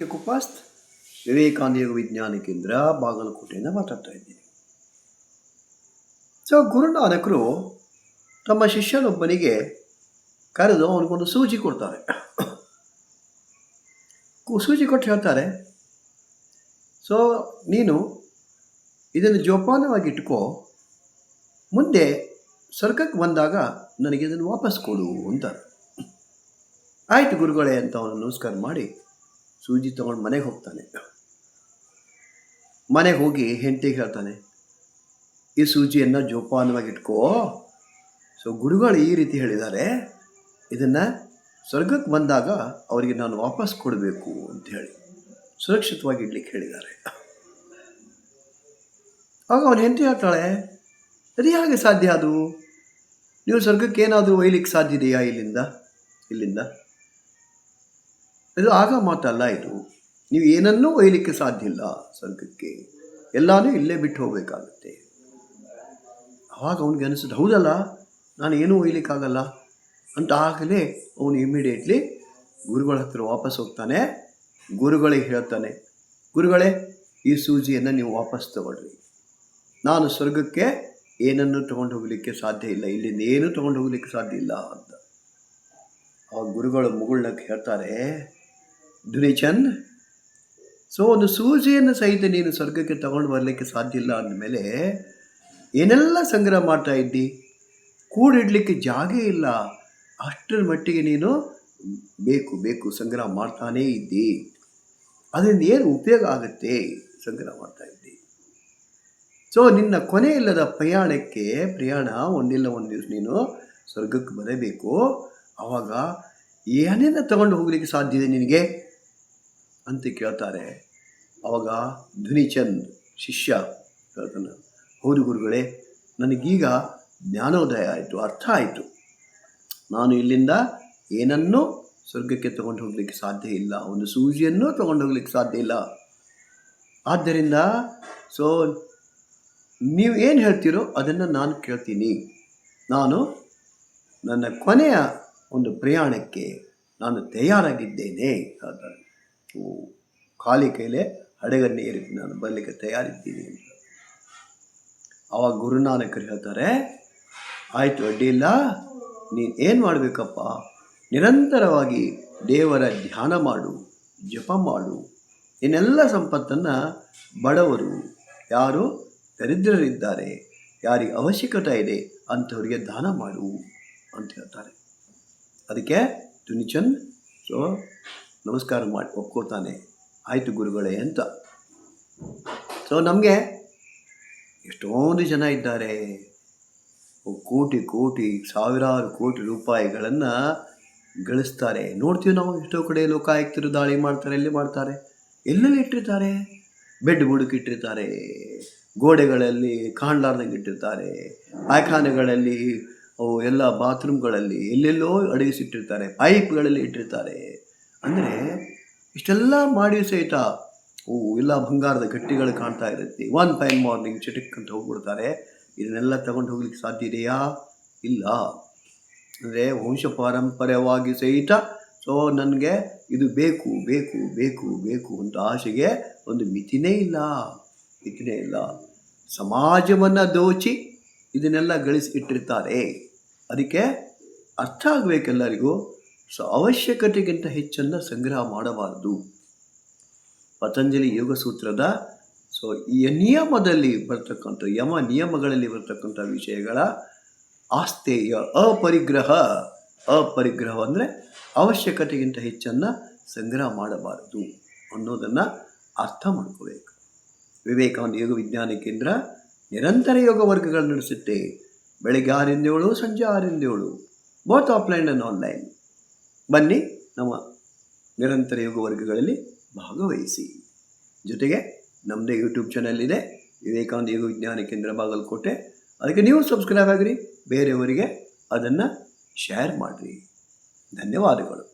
ಕುಪಾಸ್ತ್ ವಿವೇಕಾನಂದ ಯೋಗ ವಿಜ್ಞಾನ ಕೇಂದ್ರ ಬಾಗಲಕೋಟೆಯಿಂದ ಮಾತಾಡ್ತಾ ಇದ್ದೀನಿ. ಸೊ ಗುರುನಾನಕರು ತಮ್ಮ ಶಿಷ್ಯನೊಬ್ಬನಿಗೆ ಕರೆದು ಅವನಿಗೊಂದು ಸೂಜಿ ಕೊಡ್ತಾರೆ. ಸೂಜಿ ಕೊಟ್ಟು ಹೇಳ್ತಾರೆ, ಸೊ ನೀನು ಇದನ್ನು ಜೋಪಾನವಾಗಿ ಇಟ್ಕೋ, ಮುಂದೆ ಸ್ವರ್ಗಕ್ಕೆ ಬಂದಾಗ ನನಗೆ ಇದನ್ನು ವಾಪಸ್ ಕೊಡು ಅಂತಾರೆ. ಆಯಿತು ಗುರುಗಳೇ ಅಂತ ಅವನು ನಮಸ್ಕಾರ ಮಾಡಿ ಸೂಜಿ ತೊಗೊಂಡು ಮನೆಗೆ ಹೋಗ್ತಾನೆ. ಮನೆಗೆ ಹೋಗಿ ಹೆಂಡತಿಗೆ ಹೇಳ್ತಾನೆ, ಈ ಸೂಜಿಯನ್ನು ಜೋಪಾನವಾಗಿ ಇಟ್ಕೋ. ಸೊ ಗುರುಗಳು ಈ ರೀತಿ ಹೇಳಿದ್ದಾರೆ, ಇದನ್ನು ಸ್ವರ್ಗಕ್ಕೆ ಬಂದಾಗ ಅವರಿಗೆ ನಾನು ವಾಪಸ್ ಕೊಡಬೇಕು ಅಂತ ಹೇಳಿ ಸುರಕ್ಷಿತವಾಗಿ ಇಡ್ಲಿಕ್ಕೆ ಹೇಳಿದ್ದಾರೆ. ಆಗ ಅವನು ಹೆಂಡತಿ ಹೇಳ್ತಾಳೆ, ಅದು ಹೇಗೆ ಸಾಧ್ಯ? ಅದು ನೀವು ಸ್ವರ್ಗಕ್ಕೆ ಏನಾದರೂ ಒಯ್ಲಿಕ್ಕೆ ಸಾಧ್ಯ ಇದೆಯಾ ಇಲ್ಲಿಂದ? ಇದು ಆಗ ಮಾತಲ್ಲ, ಇದು ನೀವು ಏನನ್ನೂ ಒಯ್ಯಲಿಕ್ಕೆ ಸಾಧ್ಯ ಇಲ್ಲ ಸ್ವರ್ಗಕ್ಕೆ, ಎಲ್ಲನೂ ಇಲ್ಲೇ ಬಿಟ್ಟು ಹೋಗಬೇಕಾಗುತ್ತೆ. ಆವಾಗ ಅವನಿಗೆ ಅನಿಸುತ್ತೆ, ಹೌದಲ್ಲ, ನಾನು ಏನೂ ಒಯ್ಯಲಿಕ್ಕಾಗಲ್ಲ ಅಂತ. ಆಗಲೇ ಅವನು ಇಮಿಡಿಯೇಟ್ಲಿ ಗುರುಗಳ ಹತ್ರ ವಾಪಸ್ ಹೋಗ್ತಾನೆ. ಗುರುಗಳಿಗೆ ಹೇಳ್ತಾನೆ, ಗುರುಗಳೇ ಈ ಸೂಜಿಯನ್ನು ನೀವು ವಾಪಸ್ ತಗೊಳ್ರಿ, ನಾನು ಸ್ವರ್ಗಕ್ಕೆ ಏನನ್ನೂ ತೊಗೊಂಡು ಹೋಗಲಿಕ್ಕೆ ಸಾಧ್ಯ ಇಲ್ಲ, ಇಲ್ಲಿಂದ ಏನೂ ತೊಗೊಂಡು ಹೋಗಲಿಕ್ಕೆ ಸಾಧ್ಯ ಇಲ್ಲ ಅಂತ. ಆವಾಗ ಗುರುಗಳು ಮುಗುಳ್ನಕ್ಕೆ ಹೇಳ್ತಾರೆ, ಧುನಿಚಂದ್, ಸೊ ಒಂದು ಸೂಜಿಯನ್ನು ಸಹಿತ ನೀನು ಸ್ವರ್ಗಕ್ಕೆ ತಗೊಂಡು ಬರಲಿಕ್ಕೆ ಸಾಧ್ಯ ಇಲ್ಲ ಅಂದಮೇಲೆ ಏನೆಲ್ಲ ಸಂಗ್ರಹ ಮಾಡ್ತಾ ಇದ್ದಿ, ಕೂಡಿಡ್ಲಿಕ್ಕೆ ಜಾಗ ಇಲ್ಲ, ಅಷ್ಟರ ಮಟ್ಟಿಗೆ ನೀನು ಬೇಕು ಸಂಗ್ರಹ ಮಾಡ್ತಾನೇ ಇದ್ದಿ, ಅದರಿಂದ ಏನು ಉಪಯೋಗ ಆಗುತ್ತೆ ಸಂಗ್ರಹ ಮಾಡ್ತಾ ಇದ್ದಿ. ಸೊ ನಿನ್ನ ಕೊನೆ ಇಲ್ಲದ ಪ್ರಯಾಣ ಒಂದಿಲ್ಲ ಒಂದು ದಿವಸ ನೀನು ಸ್ವರ್ಗಕ್ಕೆ ಬರಬೇಕು. ಆವಾಗ ಏನೇನು ತಗೊಂಡು ಹೋಗ್ಲಿಕ್ಕೆ ಸಾಧ್ಯ ಇದೆ ನಿನಗೆ ಅಂತ ಕೇಳ್ತಾರೆ. ಆವಾಗ ಧುನಿಚಂದ್ ಶಿಷ್ಯ ಹೇಳ್ತಾನೆ, ಹೌದು ಗುರುಗಳೇ, ನನಗೀಗ ಜ್ಞಾನೋದಯ ಆಯಿತು, ಅರ್ಥ ಆಯಿತು, ನಾನು ಇಲ್ಲಿಂದ ಏನನ್ನೂ ಸ್ವರ್ಗಕ್ಕೆ ತೊಗೊಂಡು ಹೋಗ್ಲಿಕ್ಕೆ ಸಾಧ್ಯ ಇಲ್ಲ, ಒಂದು ಸೂಜಿಯನ್ನು ತೊಗೊಂಡು ಹೋಗ್ಲಿಕ್ಕೆ ಸಾಧ್ಯ ಇಲ್ಲ. ಆದ್ದರಿಂದ ಸೊ ನೀವು ಏನು ಹೇಳ್ತೀರೋ ಅದನ್ನು ನಾನು ಕೇಳ್ತೀನಿ. ನಾನು ನನ್ನ ಕೊನೆಯ ಒಂದು ಪ್ರಯಾಣಕ್ಕೆ ನಾನು ತಯಾರಾಗಿದ್ದೇನೆ ಹೇಳ್ತಾರೆ. ಖಾಲಿ ಕೈಲೇ ಹಡಗನ್ನೇ ಏರಿ ನಾನು ಬರಲಿಕ್ಕೆ ತಯಾರಿದ್ದೀನಿ ಅಂತ. ಆವಾಗ ಗುರುನಾನಕರು ಹೇಳ್ತಾರೆ, ಆಯಿತು, ಅಡ್ಡಿಯಿಲ್ಲ, ನೀನು ಏನು ಮಾಡಬೇಕಪ್ಪ, ನಿರಂತರವಾಗಿ ದೇವರ ಧ್ಯಾನ ಮಾಡು, ಜಪ ಮಾಡು, ಇನ್ನೆಲ್ಲ ಸಂಪತ್ತನ್ನು ಬಡವರು, ಯಾರು ದರಿದ್ರರಿದ್ದಾರೆ, ಯಾರಿಗೆ ಅವಶ್ಯಕತೆ ಇದೆ ಅಂಥವರಿಗೆ ದಾನ ಮಾಡು ಅಂತ ಹೇಳ್ತಾರೆ. ಅದಕ್ಕೆ ಧುನಿಚಂದ್ ಸೊ ನಮಸ್ಕಾರ ಮಾಡಿ ಒಪ್ಕೋತಾನೆ, ಆಯಿತು ಗುರುಗಳೇ ಅಂತ. ಸೊ ನಮಗೆ ಎಷ್ಟೊಂದು ಜನ ಇದ್ದಾರೆ, ಕೋಟಿ ಸಾವಿರಾರು ಕೋಟಿ ರೂಪಾಯಿಗಳನ್ನು ಗಳಿಸ್ತಾರೆ. ನೋಡ್ತೀವಿ ನಾವು, ಎಷ್ಟೋ ಕಡೆ ಲೋಕಾಯುಕ್ತರು ದಾಳಿ ಮಾಡ್ತಾರೆ, ಎಲ್ಲಿ ಮಾಡ್ತಾರೆ, ಎಲ್ಲೆಲ್ಲಿ ಇಟ್ಟಿರ್ತಾರೆ, ಬೆಡ್ ಬುಡಕ್ಕಿಟ್ಟಿರ್ತಾರೆ, ಗೋಡೆಗಳಲ್ಲಿ ಕಾಣಲಾರ್ದಂಗೆ ಇಟ್ಟಿರ್ತಾರೆ, ಪಾಯ್ಖಾನೆಗಳಲ್ಲಿ, ಅವು ಎಲ್ಲ ಬಾತ್ರೂಮ್ಗಳಲ್ಲಿ ಎಲ್ಲೆಲ್ಲೋ ಅಡಗಿಸಿಟ್ಟಿರ್ತಾರೆ, ಪೈಪ್ಗಳಲ್ಲಿ ಇಟ್ಟಿರ್ತಾರೆ. ಅಂದರೆ ಇಷ್ಟೆಲ್ಲ ಮಾಡಿ ಸಹಿತ ಎಲ್ಲ ಬಂಗಾರದ ಗಟ್ಟಿಗಳು ಕಾಣ್ತಾ ಇರುತ್ತೆ. ಒನ್ ಫೈನ್ ಮಾರ್ನಿಂಗ್ ಚಿಟಿಕ್ ಅಂತ ಹೋಗ್ಬಿಡ್ತಾರೆ. ಇದನ್ನೆಲ್ಲ ತಗೊಂಡು ಹೋಗ್ಲಿಕ್ಕೆ ಸಾಧ್ಯ ಇದೆಯಾ? ಇಲ್ಲ. ಅಂದರೆ ವಂಶ ಪಾರಂಪರ್ಯವಾಗಿ ಸಹಿತ ಸೊ ನನಗೆ ಇದು ಬೇಕು ಅಂತ ಆಸೆಗೆ ಒಂದು ಮಿತಿನೇ ಇಲ್ಲ. ಸಮಾಜವನ್ನು ದೋಚಿ ಇದನ್ನೆಲ್ಲ ಗಳಿಸಿ ಇಟ್ಟಿರ್ತಾರೆ. ಅದಕ್ಕೆ ಅರ್ಥ ಆಗಬೇಕೆಲ್ಲರಿಗೂ. ಸೊ ಅವಶ್ಯಕತೆಗಿಂತ ಹೆಚ್ಚನ್ನು ಸಂಗ್ರಹ ಮಾಡಬಾರದು. ಪತಂಜಲಿ ಯೋಗ ಸೂತ್ರದ ಸೊ ಈ ನಿಯಮಗಳಲ್ಲಿ ಬರ್ತಕ್ಕಂಥ ನಿಯಮಗಳಲ್ಲಿ ಬರ್ತಕ್ಕಂಥ ವಿಷಯಗಳ ಆಸ್ತೇಯ ಅಪರಿಗ್ರಹ ಅಂದರೆ ಅವಶ್ಯಕತೆಗಿಂತ ಹೆಚ್ಚನ್ನು ಸಂಗ್ರಹ ಮಾಡಬಾರದು ಅನ್ನೋದನ್ನು ಅರ್ಥ ಮಾಡ್ಕೋಬೇಕು. ವಿವೇಕಾನಂದ ಯೋಗ ವಿಜ್ಞಾನ ಕೇಂದ್ರ ನಿರಂತರ ಯೋಗ ವರ್ಗಗಳು ನಡೆಸುತ್ತೆ. ಬೆಳಗ್ಗೆ 6 ರಿಂದ 7, ಸಂಜೆ 6 ರಿಂದ 7, ಬೋತ್ ಆಫ್ಲೈನ್ ಆ್ಯಂಡ್ ಆನ್ಲೈನ್. ಬನ್ನಿ, ನಮ್ಮ ನಿರಂತರ ಯೋಗ ವರ್ಗಗಳಲ್ಲಿ ಭಾಗವಹಿಸಿ. ಜೊತೆಗೆ ನಮ್ಮದೇ ಯೂಟ್ಯೂಬ್ ಚಾನಲ್ ಇದೆ, ವಿವೇಕಾನಂದ ಯೋಗ ವಿಜ್ಞಾನ ಕೇಂದ್ರ ಬಾಗಲಕೋಟೆ. ಅದಕ್ಕೆ ನೀವು ಸಬ್ಸ್ಕ್ರೈಬ್ ಆಗಿರಿ, ಬೇರೆಯವರಿಗೆ ಅದನ್ನು ಶೇರ್ ಮಾಡಿರಿ. ಧನ್ಯವಾದಗಳು.